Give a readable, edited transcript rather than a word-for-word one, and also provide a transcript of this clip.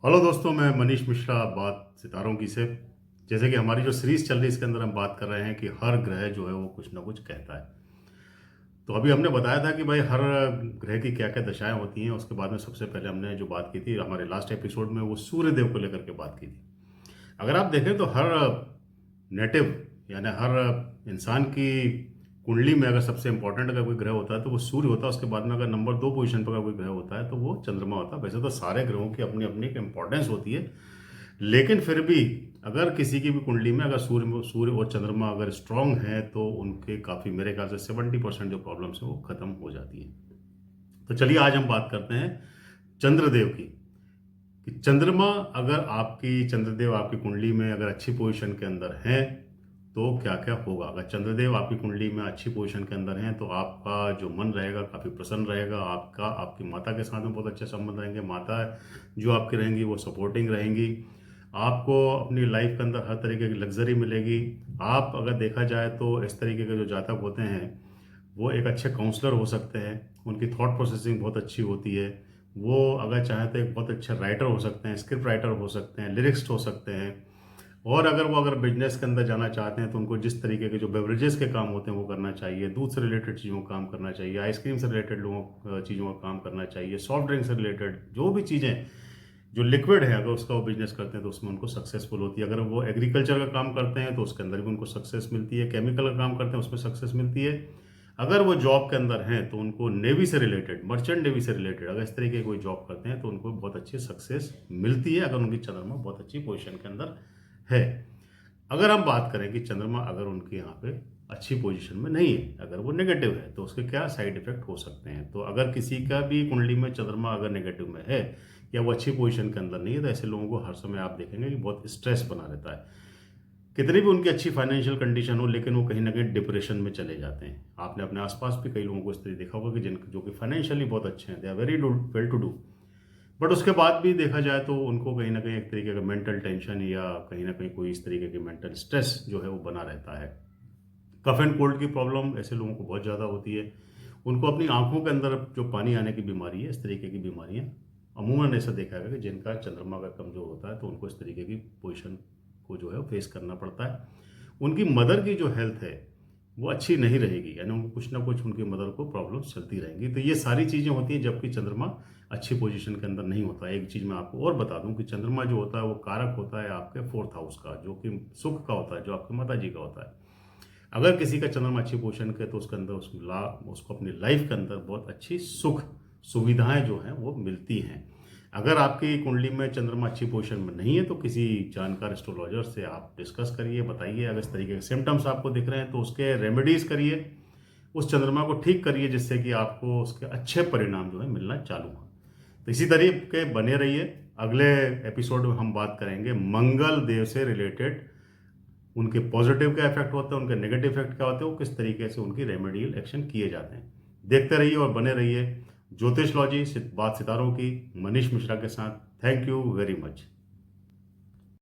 Hello दोस्तों, मैं मनीष मिश्रा, बात सितारों की से। जैसे कि हमारी जो सीरीज चल रही है इसके अंदर हम बात कर रहे हैं कि हर ग्रह जो है वो कुछ ना कुछ कहता है। तो अभी हमने बताया था कि भाई हर ग्रह की क्या क्या दशाएं होती हैं। उसके बाद में सबसे पहले हमने जो बात की थी हमारे लास्ट एपिसोड में, वो सूर्य देव को लेकर के बात की थी। अगर आप देखें तो हर नेटिव यानी हर इंसान की कुंडली में अगर सबसे इंपॉर्टेंट अगर कोई ग्रह होता है तो वो सूर्य होता है। उसके बाद में अगर नंबर 2 पोजीशन पर अगर कोई ग्रह होता है तो वो चंद्रमा होता है। वैसे तो सारे ग्रहों की अपनी अपनी एक इंपॉर्टेंस होती है, लेकिन फिर भी अगर किसी की भी कुंडली में अगर सूर्य और चंद्रमा अगर स्ट्रांग है तो उनके काफ़ी, मेरे ख्याल से 70% जो प्रॉब्लम्स है वो खत्म हो जाती है। तो चलिए आज हम बात करते हैं चंद्रदेव की, कि चंद्रमा अगर आपकी चंद्रदेव आपकी कुंडली में अगर अच्छी पोजीशन के अंदर हैं तो क्या क्या होगा। अगर चंद्रदेव आपकी कुंडली में अच्छी पोजीशन के अंदर हैं तो आपका जो मन रहेगा काफ़ी प्रसन्न रहेगा। आपका आपकी माता के साथ में बहुत अच्छे संबंध रहेंगे। माता जो आपकी रहेंगी वो सपोर्टिंग रहेंगी। आपको अपनी लाइफ के अंदर हर तरीके की लग्जरी मिलेगी। आप अगर देखा जाए तो इस तरीके के जो जातक होते हैं वो एक अच्छे काउंसलर हो सकते हैं। उनकी थॉट प्रोसेसिंग बहुत अच्छी होती है। वो अगर चाहें तो एक बहुत अच्छे राइटर हो सकते हैं, स्क्रिप्ट राइटर हो सकते हैं, लिरिक्स्ट हो सकते हैं। और अगर वो अगर बिजनेस के अंदर जाना चाहते हैं तो उनको जिस तरीके के जो बेवरेजेस के काम होते हैं वो करना चाहिए। दूध से रिलेटेड चीज़ों का काम करना चाहिए, आइसक्रीम से रिलेटेड लोगों चीज़ों का काम करना चाहिए, सॉफ्ट ड्रिंक से रिलेटेड जो भी चीज़ें जो लिक्विड है अगर उसका वो बिजनेस करते हैं तो उसमें उनको सक्सेसफुल होती है। अगर वो एग्रीकल्चर का काम करते हैं तो उसके अंदर भी उनको सक्सेस मिलती है। केमिकल का काम करते हैं उसमें सक्सेस मिलती है। अगर वो जॉब के अंदर हैं तो उनको नेवी से रिलेटेड, मर्चेंट नेवी से रिलेटेड अगर इस तरीके की कोई जॉब करते हैं तो उनको बहुत अच्छी सक्सेस मिलती है, अगर उनकी चंद्रमा बहुत अच्छी पोजीशन के अंदर है। अगर हम बात करें कि चंद्रमा अगर उनके यहाँ पे अच्छी पोजीशन में नहीं है, अगर वो नेगेटिव है तो उसके क्या साइड इफेक्ट हो सकते हैं। तो अगर किसी का भी कुंडली में चंद्रमा अगर नेगेटिव में है या वो अच्छी पोजीशन के अंदर नहीं है तो ऐसे लोगों को हर समय आप देखेंगे कि बहुत स्ट्रेस बना रहता है। कितनी भी उनकी अच्छी फाइनेंशियल कंडीशन हो लेकिन वो कहीं ना कहीं डिप्रेशन में चले जाते हैं। आपने अपने आसपास भी कई लोगों को इस तरह देखा होगा कि जिन जो कि फाइनेंशियली बहुत अच्छे हैं, they are very well to do, but उसके बाद भी देखा जाए तो उनको कहीं ना कहीं एक तरीके का मेंटल टेंशन या कहीं ना कहीं कोई इस तरीके की मेंटल स्ट्रेस जो है वो बना रहता है। कफ एंड कोल्ड की प्रॉब्लम ऐसे लोगों को बहुत ज़्यादा होती है। उनको अपनी आंखों के अंदर जो पानी आने की बीमारी है, इस तरीके की बीमारियां अमूमन ऐसा देखा गया कि जिनका चंद्रमा का कमजोर होता है तो उनको इस तरीके की पोजीशन को जो है फेस करना पड़ता है। उनकी मदर की जो हेल्थ है वो अच्छी नहीं रहेगी, यानी उनको कुछ ना कुछ उनकी मदर को प्रॉब्लम चलती रहेंगी। तो ये सारी चीज़ें होती हैं जबकि चंद्रमा अच्छी पोजीशन के अंदर नहीं होता है। एक चीज़ मैं आपको और बता दूं कि चंद्रमा जो होता है वो कारक होता है आपके 4th हाउस का, जो कि सुख का होता है, जो आपके माता जी का होता है। अगर किसी का चंद्रमा अच्छी पोजीशन का है तो उसके अंदर उसको अपनी लाइफ के अंदर बहुत अच्छी सुख सुविधाएं जो हैं वो मिलती हैं। अगर आपकी कुंडली में चंद्रमा अच्छी पोजीशन में नहीं है तो किसी जानकार एस्ट्रोलॉजर से आप डिस्कस करिए, बताइए अगर इस तरीके के सिम्टम्स आपको दिख रहे हैं तो उसके रेमेडीज करिए, उस चंद्रमा को ठीक करिए जिससे कि आपको उसके अच्छे परिणाम जो है मिलना चालू हो। तो इसी तरीके बने रहिए। अगले एपिसोड में हम बात करेंगे मंगल देव से रिलेटेड, उनके पॉजिटिव क्या इफेक्ट होता है, उनके नेगेटिव इफेक्ट क्या होते हैं, वो किस तरीके से उनकी रेमेडियल एक्शन किए जाते हैं। देखते रहिए और बने रहिए ज्योतिष लॉजी बात सितारों की, मनीष मिश्रा के साथ। Thank you very much.